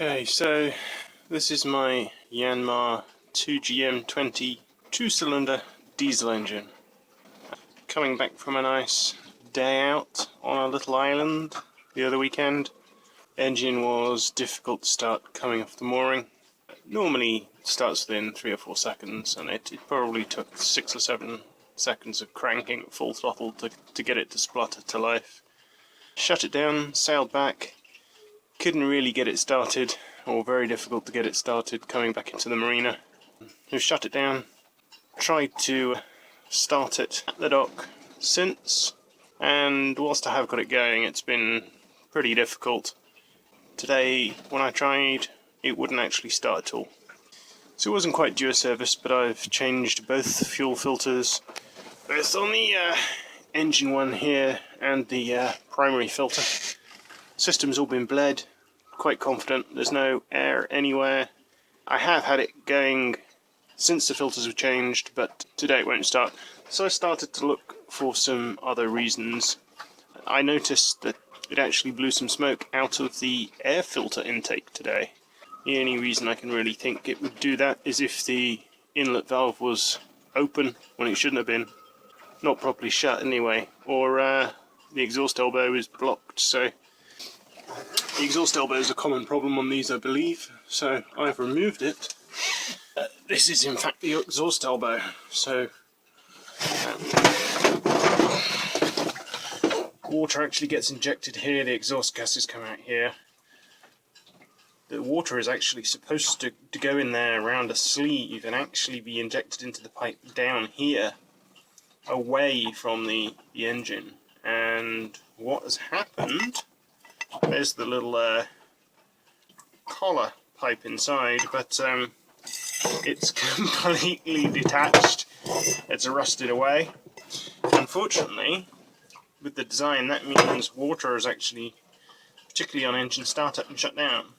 Okay, so this is my Yanmar 2GM20 two-cylinder diesel engine. Coming back from a nice day out on a little island the other weekend. Engine was difficult to start coming off the mooring. Normally it starts within 3 or 4 seconds, and it probably took 6 or 7 seconds of cranking at full throttle to get it to splutter to life. Shut it down, sailed back, couldn't really get it started, or very difficult to get it started coming back into the marina. We've shut it down, tried to start it at the dock since, and whilst I have got it going, it's been pretty difficult. Today, when I tried, it wouldn't actually start at all. So it wasn't quite due a service, but I've changed both fuel filters, both on the engine one here and the primary filter. System's all been bled, quite confident there's no air anywhere. I have had it going since the filters were changed, but today it won't start. So I started to look for some other reasons. I noticed that it actually blew some smoke out of the air filter intake today. The only reason I can really think it would do that is if the inlet valve was open when it shouldn't have been, not properly shut anyway, or the exhaust elbow is blocked. So the exhaust elbow is a common problem on these, I believe, so I've removed it. This is in fact the exhaust elbow, so water actually gets injected here, the exhaust gases come out here. The water is actually supposed to go in there around a sleeve and actually be injected into the pipe down here, away from the engine. And what has happened, there's the little collar pipe inside, but it's completely detached. It's rusted away. Unfortunately, with the design, that means water is actually, particularly on engine startup and shutdown,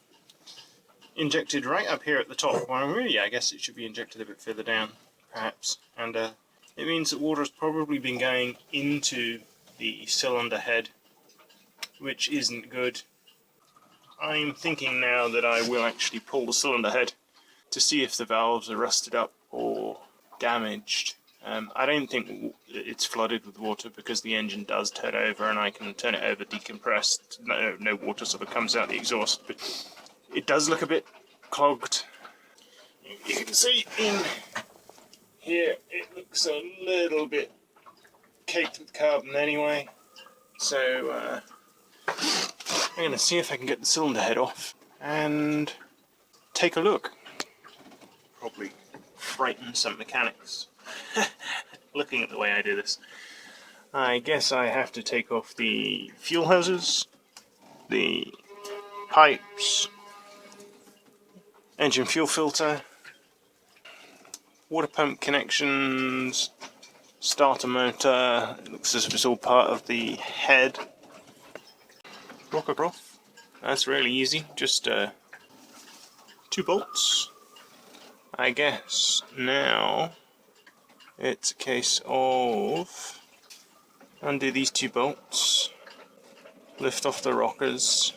injected right up here at the top. Well, really, I guess it should be injected a bit further down, perhaps. And it means that water has probably been going into the cylinder head, which isn't good. I'm thinking now that I will actually pull the cylinder head to see if the valves are rusted up or damaged. I don't think it's flooded with water because the engine does turn over and I can turn it over decompressed. No water sort of comes out the exhaust, but it does look a bit clogged. You can see in here it looks a little bit caked with carbon anyway. So I'm going to see if I can get the cylinder head off and take a look. Probably frighten some mechanics looking at the way I do this. I guess I have to take off the fuel hoses, the pipes, engine fuel filter, water pump connections, starter motor. It looks as if it's all part of the head. Rocker off. That's really easy, just 2 bolts. I guess now it's a case of undo these 2 bolts, lift off the rockers,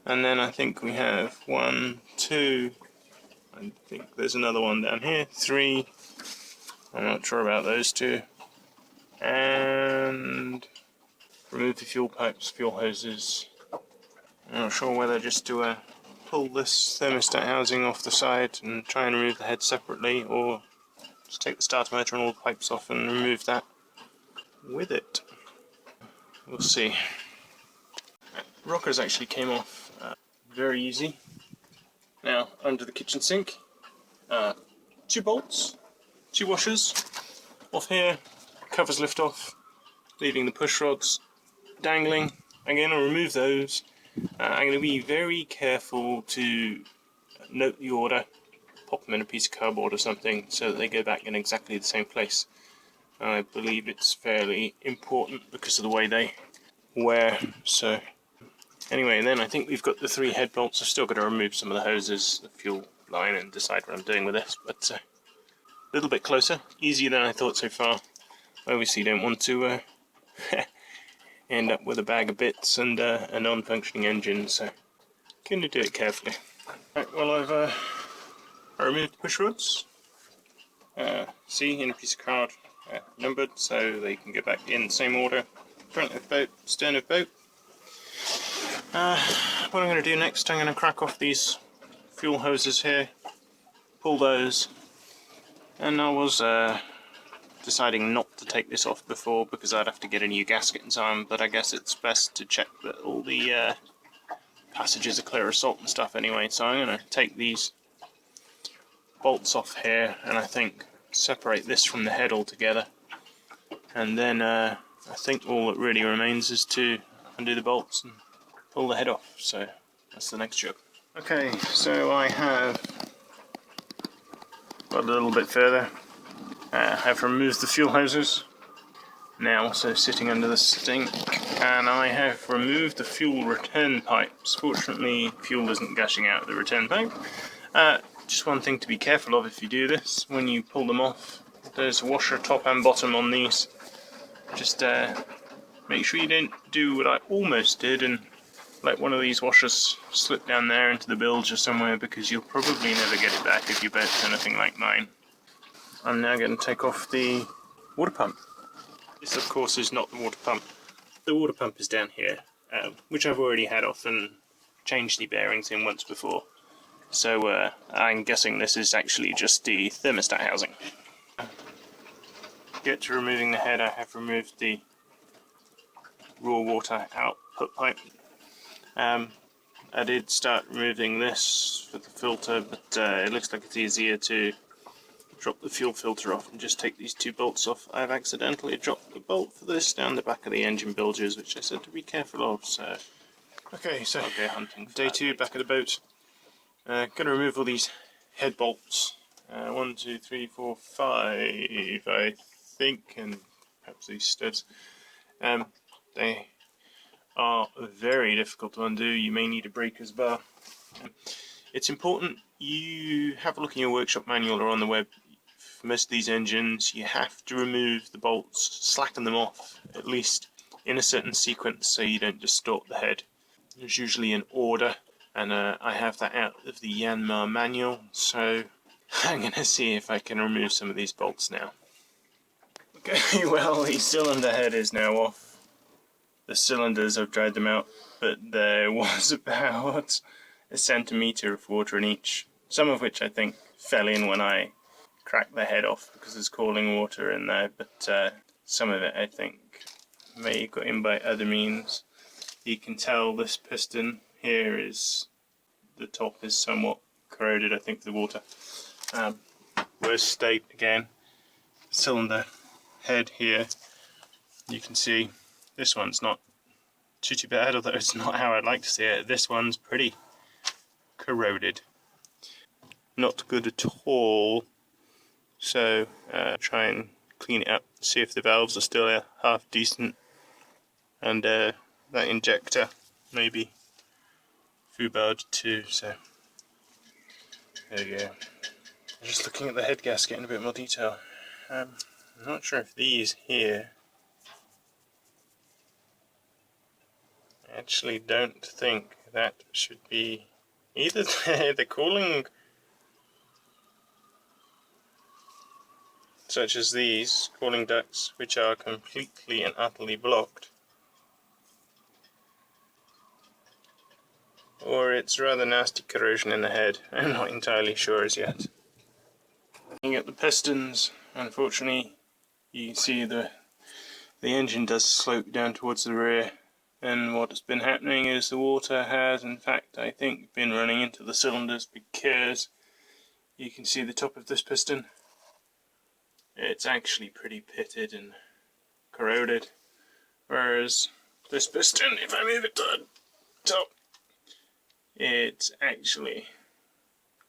and then I think we have 1, 2, I think there's another one down here, 3, I'm not sure about those 2, and remove the fuel pipes, fuel hoses. I'm not sure whether just to pull this thermostat housing off the side and try and remove the head separately, or just take the starter motor and all the pipes off and remove that with it. We'll see. The rockers actually came off very easy. Now, under the kitchen sink, 2 bolts, 2 washers. Off here, covers lift off, leaving the push rods dangling. I'm going to remove those. I'm going to be very careful to note the order, pop them in a piece of cardboard or something so that they go back in exactly the same place. I believe it's fairly important because of the way they wear. So anyway, then I think we've got the 3 head bolts. I've still got to remove some of the hoses, the fuel line, and decide what I'm doing with this, but a little bit closer, easier than I thought so far. Obviously don't want to end up with a bag of bits and a non-functioning engine, so going to do it carefully. Right, well I removed the push rods. See, in a piece of card, numbered, so they can go back in the same order. Front of boat, stern of boat. What I'm going to do next, I'm going to crack off these fuel hoses here, pull those, and I was deciding not to take this off before because I'd have to get a new gasket and so on, but I guess it's best to check that all the passages are clear of salt and stuff anyway, so I'm going to take these bolts off here and I think separate this from the head altogether, and then I think all that really remains is to undo the bolts and pull the head off, so that's the next job. Okay, so I have got a little bit further. I've removed the fuel hoses, now also sitting under the sink, and I have removed the fuel return pipes. Fortunately, fuel isn't gushing out of the return pipe. Just one thing to be careful of if you do this, when you pull them off, there's a washer top and bottom on these. Just make sure you don't do what I almost did and let one of these washers slip down there into the bilge or somewhere, because you'll probably never get it back if your boat's anything like mine. I'm now going to take off the water pump. This of course is not the water pump. The water pump is down here, which I've already had off and changed the bearings in once before. So I'm guessing this is actually just the thermostat housing. Get to removing the head, I have removed the raw water output pipe. I did start removing this for the filter, but it looks like it's easier to drop the fuel filter off and just take these two bolts off. I've accidentally dropped the bolt for this down the back of the engine bilges, which I said to be careful of, so... Okay, so hunting day 2, back of the boat. Going to remove all these head bolts. 1, 2, 3, 4, 5, I think, and perhaps these studs. They are very difficult to undo. You may need a breaker's bar. It's important you have a look in your workshop manual or on the web. For most of these engines, you have to remove the bolts, slacken them off, at least in a certain sequence so you don't distort the head. There's usually an order, and I have that out of the Yanmar manual, so I'm going to see if I can remove some of these bolts now. Okay, well, the cylinder head is now off. The cylinders, I've dried them out, but there was about a centimetre of water in each, some of which I think fell in when I cracked the head off because there's cooling water in there, but some of it I think may have got in by other means. You can tell this piston here is, the top is somewhat corroded, I think, the water. Worst state again, cylinder head here, you can see this one's not too bad, although it's not how I'd like to see it. This one's pretty corroded. Not good at all. So try and clean it up, see if the valves are still half decent. And that injector maybe foobarred too, so there you go. Just looking at the head gasket in a bit more detail. I'm not sure if these here, I actually don't think that should be either. The cooling, such as these cooling ducts, which are completely and utterly blocked, or it's rather nasty corrosion in the head. I'm not entirely sure as yet. Looking at the pistons, unfortunately you can see the engine does slope down towards the rear, and what has been happening is the water has in fact, I think, been running into the cylinders, because you can see the top of this piston, it's actually pretty pitted and corroded, whereas this piston, if I move it to the top, it's actually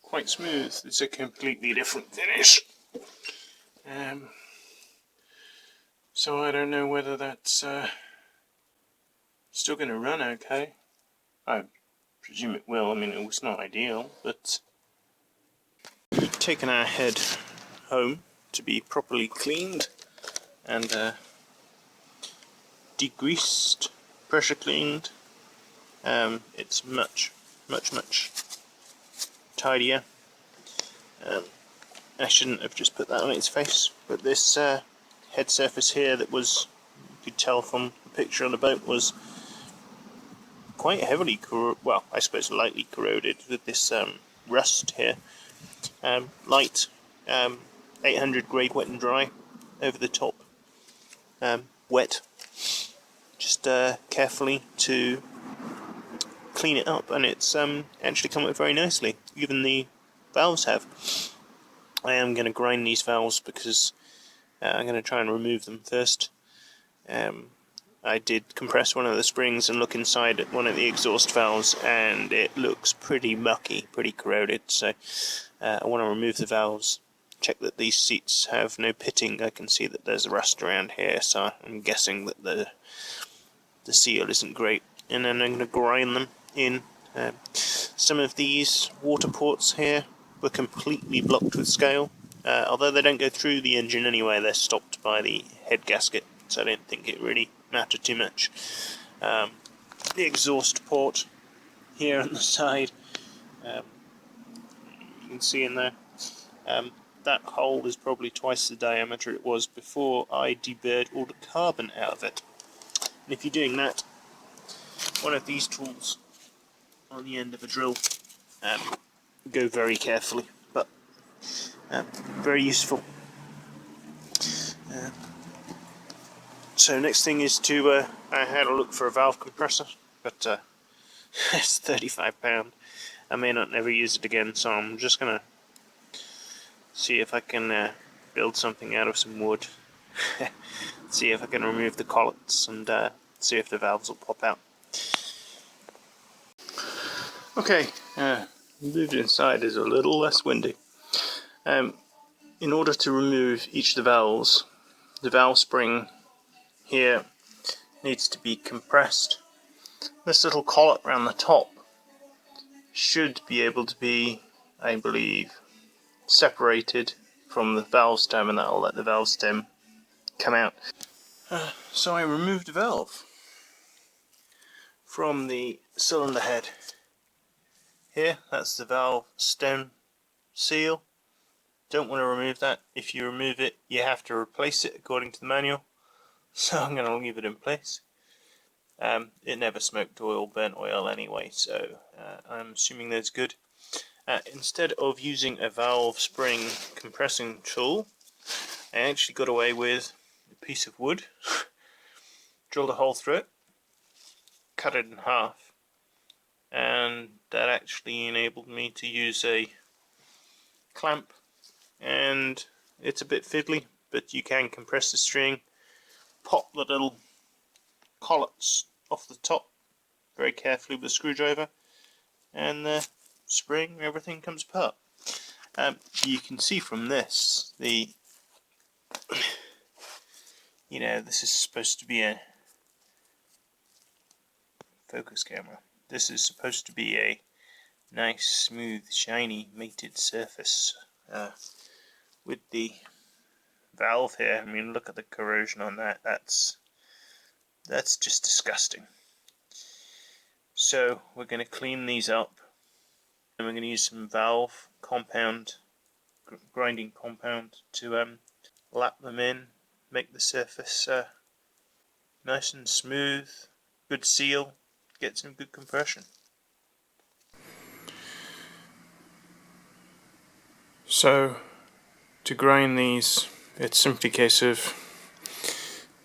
quite smooth. It's a completely different finish. So I don't know whether that's still going to run okay. I presume it will. I mean, it was not ideal, but we've taken our head home to be properly cleaned and degreased, pressure cleaned. It's much tidier. I shouldn't have just put that on its face, but this head surface here that was, you could tell from the picture on the boat, was quite heavily, well, I suppose lightly corroded with this rust here. Light 800 grade wet and dry over the top. Wet. Just carefully to clean it up, and it's actually come up very nicely. Even the valves have. I am going to grind these valves because I'm going to try and remove them first. I did compress one of the springs and look inside at one of the exhaust valves, and it looks pretty mucky, pretty corroded, so I want to remove the valves, check that these seats have no pitting. I can see that there's rust around here, so I'm guessing that the seal isn't great, and then I'm going to grind them in. Some of these water ports here were completely blocked with scale. Although they don't go through the engine anyway, they're stopped by the head gasket, so I don't think it really mattered too much. The exhaust port here on the side, you can see in there, that hole is probably twice the diameter it was before I deburred all the carbon out of it. And if you're doing that, one of these tools on the end of a drill, go very carefully, but very useful. So next thing is to, I had a look for a valve compressor, but it's £35. I may not never use it again, so I'm just going to see if I can build something out of some wood. See if I can remove the collets and see if the valves will pop out. Okay, moved inside is a little less windy. In order to remove each of the valve spring here needs to be compressed. This little collet around the top should be able to be, I believe, separated from the valve stem, and that'll let the valve stem come out. So I removed the valve from the cylinder head. Here, that's the valve stem seal. Don't want to remove that. If you remove it, you have to replace it according to the manual. So I'm going to leave it in place. It never smoked oil, burnt oil anyway, so I'm assuming that's good. Instead of using a valve spring compressing tool, I actually got away with a piece of wood, drilled a hole through it, cut it in half, and that actually enabled me to use a clamp. And it's a bit fiddly, but you can compress the string, pop the little collets off the top very carefully with a screwdriver, and the spring, everything comes apart. You can see from this, this is supposed to be a focus camera. This is supposed to be a nice, smooth, shiny, mated surface with the valve here. I mean, look at the corrosion on that. That's just disgusting. So we're going to clean these up, and we're going to use some valve compound, grinding compound, to lap them in, make the surface nice and smooth, good seal, get some good compression. So to grind these, it's simply a case of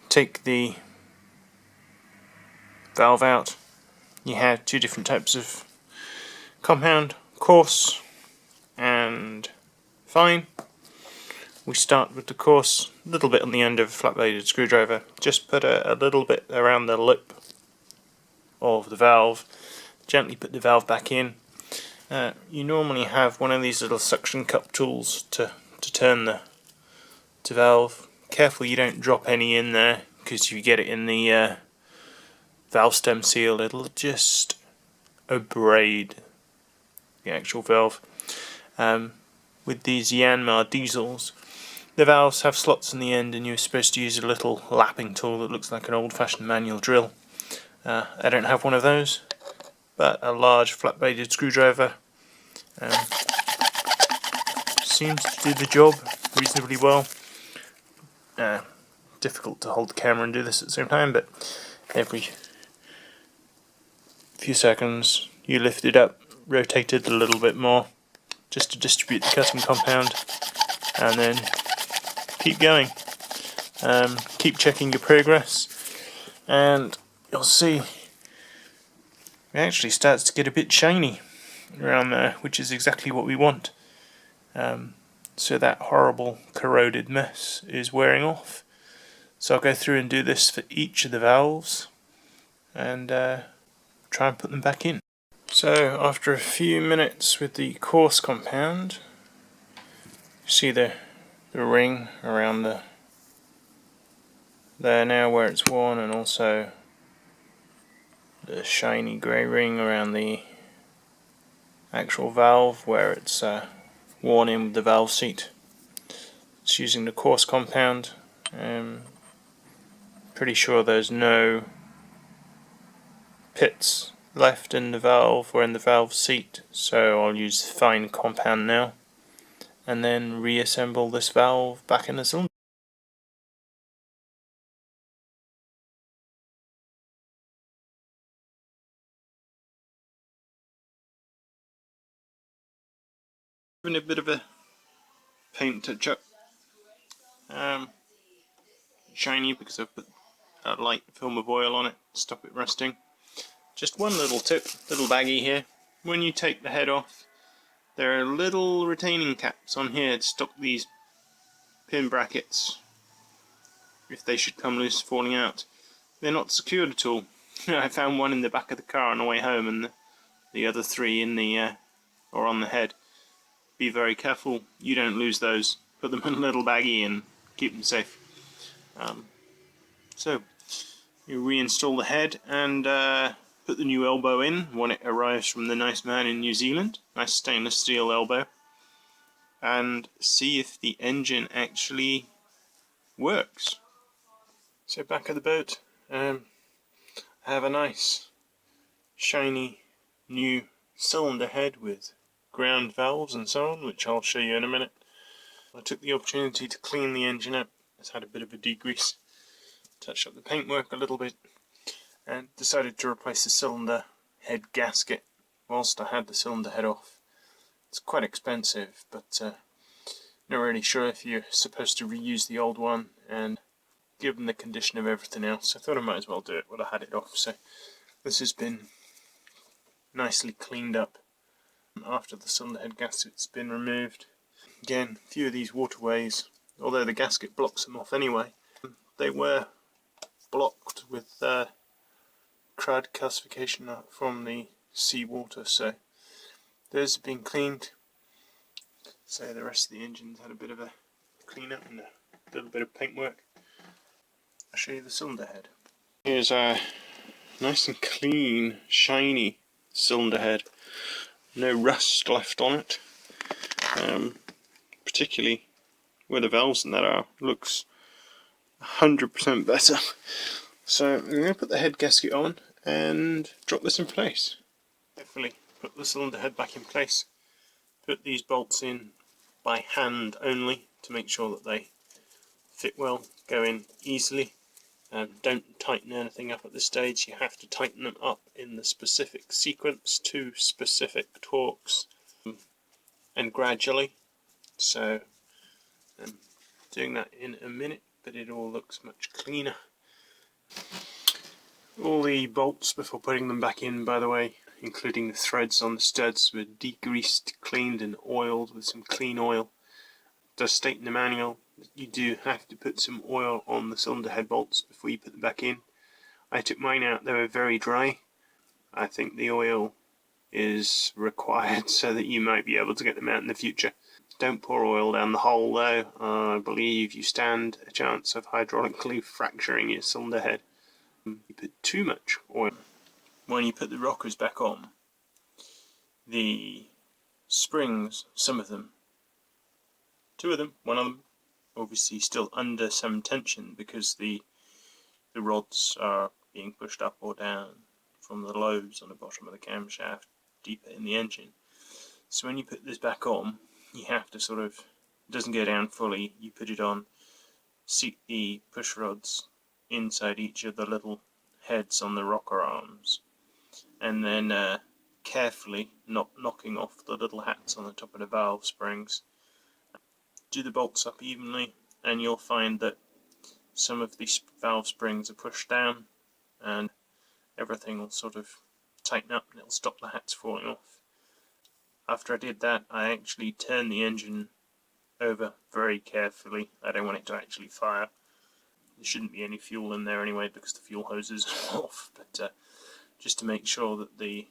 take the valve out. You have two different types of compound, coarse and fine. We start with the coarse, a little bit on the end of a flat-bladed screwdriver. Just put a little bit around the lip of the valve. Gently put the valve back in. You normally have one of these little suction cup tools to turn the valve. Careful you don't drop any in there, because if you get it in the valve stem seal, it'll just abrade the actual valve. With these Yanmar diesels, the valves have slots in the end, and you're supposed to use a little lapping tool that looks like an old-fashioned manual drill. I don't have one of those, but a large flat-bladed screwdriver seems to do the job reasonably well. Difficult to hold the camera and do this at the same time, but every few seconds you lift it up, rotate it a little bit more just to distribute the cutting compound, and then keep going. Keep checking your progress, and you'll see it actually starts to get a bit shiny around there, which is exactly what we want. So that horrible corroded mess is wearing off. So I'll go through and do this for each of the valves and try and put them back in. So after a few minutes with the coarse compound, you see the ring around there now where it's worn, and also the shiny grey ring around the actual valve where it's worn in with the valve seat. It's using the coarse compound. Pretty sure there's no pits left in the valve or in the valve seat, so I'll use fine compound now and then reassemble this valve back in the cylinder. Giving a bit of a paint touch up. Shiny because I've put a light film of oil on it to stop it rusting. Just one little tip, little baggie here. When you take the head off, there are little retaining caps on here to stop these pin brackets, if they should come loose, falling out. They're not secured at all. I found one in the back of the car on the way home, and the other three in the or on the head. Be very careful you don't lose those. Put them in a little baggie and keep them safe. So you reinstall the head and put the new elbow in when it arrives from the nice man in New Zealand. Nice stainless steel elbow. And see if the engine actually works. So back of the boat, I have a nice shiny new cylinder head with ground valves and so on, which I'll show you in a minute. I took the opportunity to clean the engine up. It's had a bit of a degrease, touched up the paintwork a little bit, and decided to replace the cylinder head gasket whilst I had the cylinder head off. It's quite expensive, but not really sure if you're supposed to reuse the old one, and given the condition of everything else, I thought I might as well do it while I had it off. So this has been nicely cleaned up after the cylinder head gasket's been removed. Again, a few of these waterways, although the gasket blocks them off anyway, they were blocked with crud calcification from the seawater, so those have been cleaned. So the rest of the engine's had a bit of a clean up and a little bit of paintwork. I'll show you the cylinder head. Here's a nice and clean, shiny cylinder head. No rust left on it. Particularly where the valves and that are, looks 100% better. So I'm going to put the head gasket on and drop this in place. Hopefully put the cylinder head back in place. Put these bolts in by hand only to make sure that they fit well, go in easily. Don't tighten anything up at this stage. You have to tighten them up in the specific sequence to specific torques and gradually. So I'm doing that in a minute, but it all looks much cleaner. All the bolts before putting them back in, by the way, including the threads on the studs, were degreased, cleaned and oiled with some clean oil. It does state in the manual that you do have to put some oil on the cylinder head bolts before you put them back in. I took mine out, they were very dry. I think the oil is required so that you might be able to get them out in the future. Don't pour oil down the hole though. I believe you stand a chance of hydraulically fracturing your cylinder head. You put too much oil. When you put the rockers back on, the springs, some of them, two of them, one of them, obviously still under some tension because the rods are being pushed up or down from the lobes on the bottom of the camshaft deeper in the engine. So when you put this back on, you have to sort of it doesn't go down fully, you put it on, seat the push rods inside each of the little heads on the rocker arms, and then carefully, not knocking off the little hats on the top of the valve springs, do the bolts up evenly, and you'll find that some of these valve springs are pushed down and everything will sort of tighten up and it'll stop the hats falling off. After I did that, I actually turned the engine over very carefully. I don't want it to actually fire. There shouldn't be any fuel in there anyway because the fuel hose is off, but just to make sure that the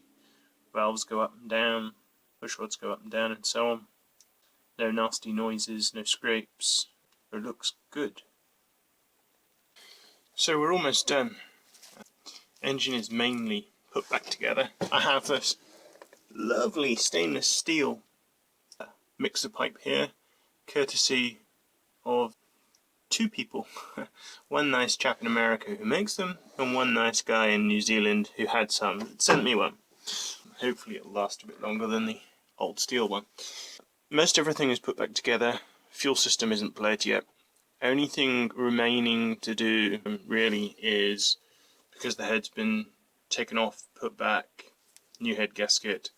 valves go up and down, push rods go up and down and so on. No nasty noises, no scrapes. It looks good. So we're almost done. Engine is mainly put back together. I have this lovely stainless steel mixer pipe here, courtesy of two people. One nice chap in America who makes them, and one nice guy in New Zealand who had some that sent me one. Hopefully it'll last a bit longer than the old steel one. Most everything is put back together. Fuel system isn't bled yet. Only thing remaining to do really is, because the head's been taken off, put back, new head gasket,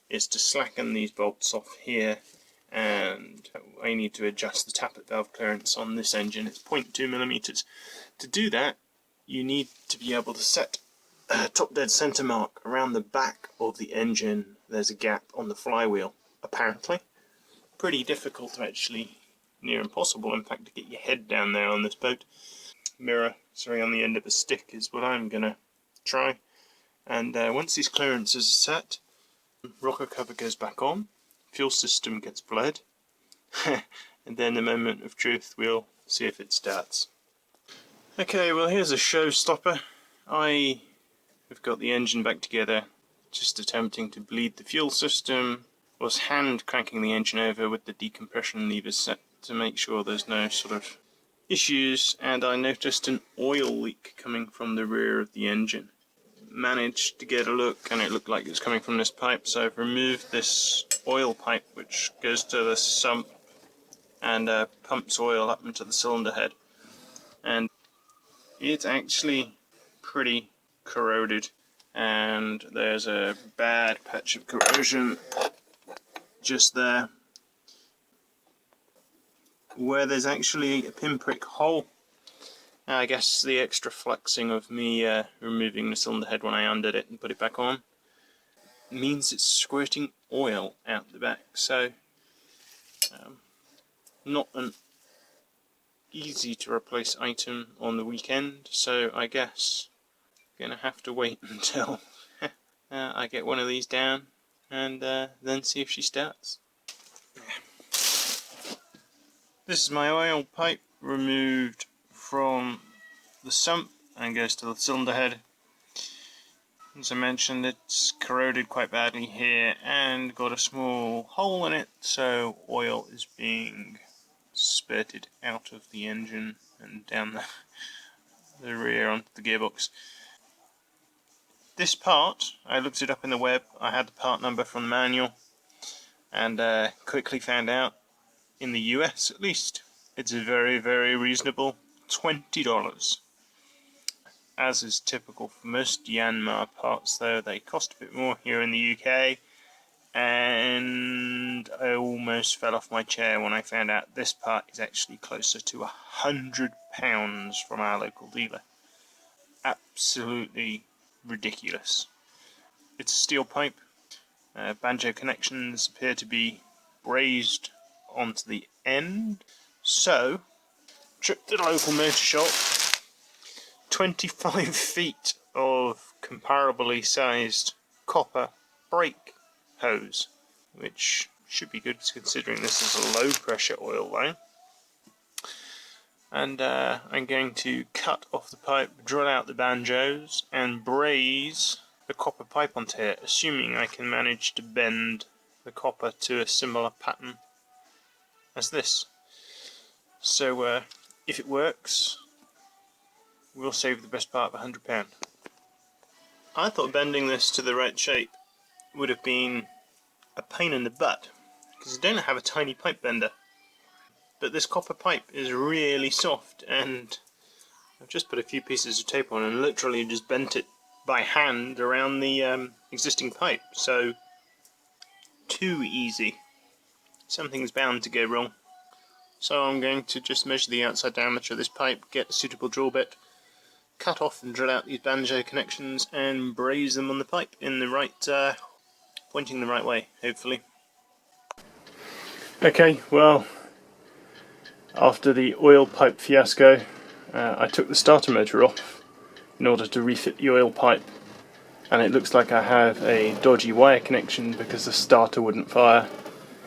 is to slacken these bolts off here, and I need to adjust the tappet valve clearance on this engine. It's 0.2mm. To do that, you need to be able to set a top dead centre mark around the back of the engine. There's a gap on the flywheel, apparently. Pretty difficult to actually, near impossible in fact, to get your head down there on this boat. Mirror, sorry, on the end of a stick is what I'm gonna try. And once these clearances are set, rocker cover goes back on, fuel system gets bled, and then the moment of truth, we'll see if it starts. Okay, well here's a showstopper. I have got the engine back together, just attempting to bleed the fuel system. Was hand cranking the engine over with the decompression levers set to make sure there's no sort of issues, and I noticed an oil leak coming from the rear of the engine. Managed to get a look and it looked like it was coming from this pipe, so I've removed this oil pipe which goes to the sump and pumps oil up into the cylinder head, and it's actually pretty corroded, and there's a bad patch of corrosion just there where there's actually a pinprick hole. I guess the extra flexing of me removing the cylinder head when I undid it and put it back on means it's squirting oil out the back, so not an easy to replace item on the weekend, so I guess I'm gonna have to wait until I get one of these down and then see if she starts. This is my oil pipe removed from the sump and goes to the cylinder head. As I mentioned, it's corroded quite badly here and got a small hole in it, so oil is being spurted out of the engine and down the rear onto the gearbox. This part, I looked it up in the web, I had the part number from the manual, and quickly found out, in the US at least, it's a very, very reasonable $20. As is typical for most Yanmar parts though, they cost a bit more here in the UK, and I almost fell off my chair when I found out this part is actually closer to £100 from our local dealer. Absolutely ridiculous. It's a steel pipe. Banjo connections appear to be brazed onto the end, so trip to the local motor shop, 25 feet of comparably sized copper brake hose, which should be good considering this is a low pressure oil line. And I'm going to cut off the pipe, drill out the banjos, and braze the copper pipe onto here, assuming I can manage to bend the copper to a similar pattern as this. So if it works, we'll save the best part of £100. I thought bending this to the right shape would have been a pain in the butt, because I don't have a tiny pipe bender. but this copper pipe is really soft, and I've just put a few pieces of tape on and literally just bent it by hand around the existing pipe, so too easy. Something's bound to go wrong. So I'm going to just measure the outside diameter of this pipe, get a suitable drill bit, cut off and drill out these banjo connections and braze them on the pipe in the right, pointing the right way, hopefully. Okay, well, after the oil pipe fiasco, I took the starter motor off in order to refit the oil pipe, and it looks like I have a dodgy wire connection because the starter wouldn't fire.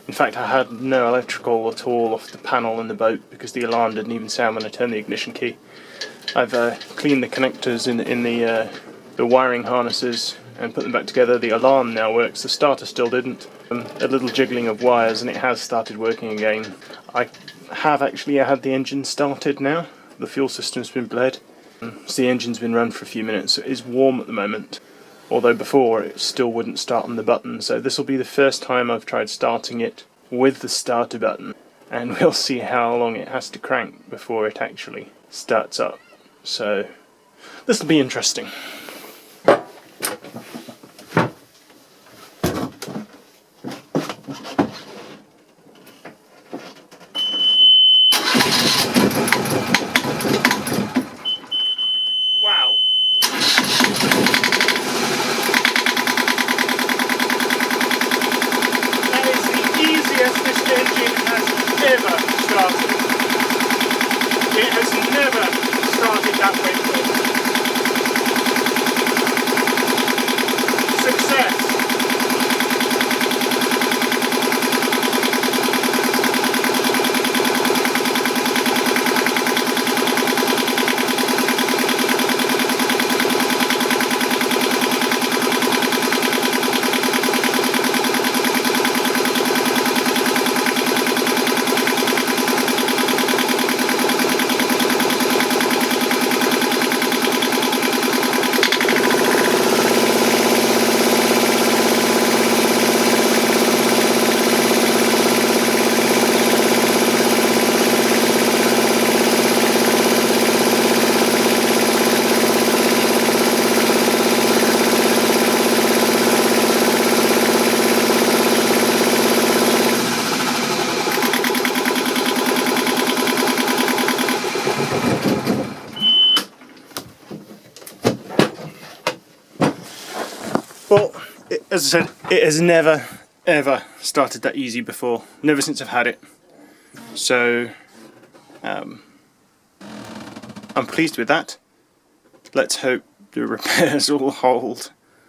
In fact, I had no electrical at all off the panel in the boat because the alarm didn't even sound when I turned the ignition key. I've cleaned the connectors in the wiring harnesses and put them back together. The alarm now works, the starter still didn't. A little jiggling of wires and it has started working again. I have actually had the engine started now. The fuel system's been bled. So the engine's been run for a few minutes, so it is warm at the moment. Although before it still wouldn't start on the button, so this will be the first time I've tried starting it with the starter button, and we'll see how long it has to crank before it actually starts up. So this will be interesting. Wow. This engine has ever started. It has never started that way before. Success! Well, as I said, it has never ever started that easy before, never since I've had it. So I'm pleased with that. Let's hope the repairs all hold.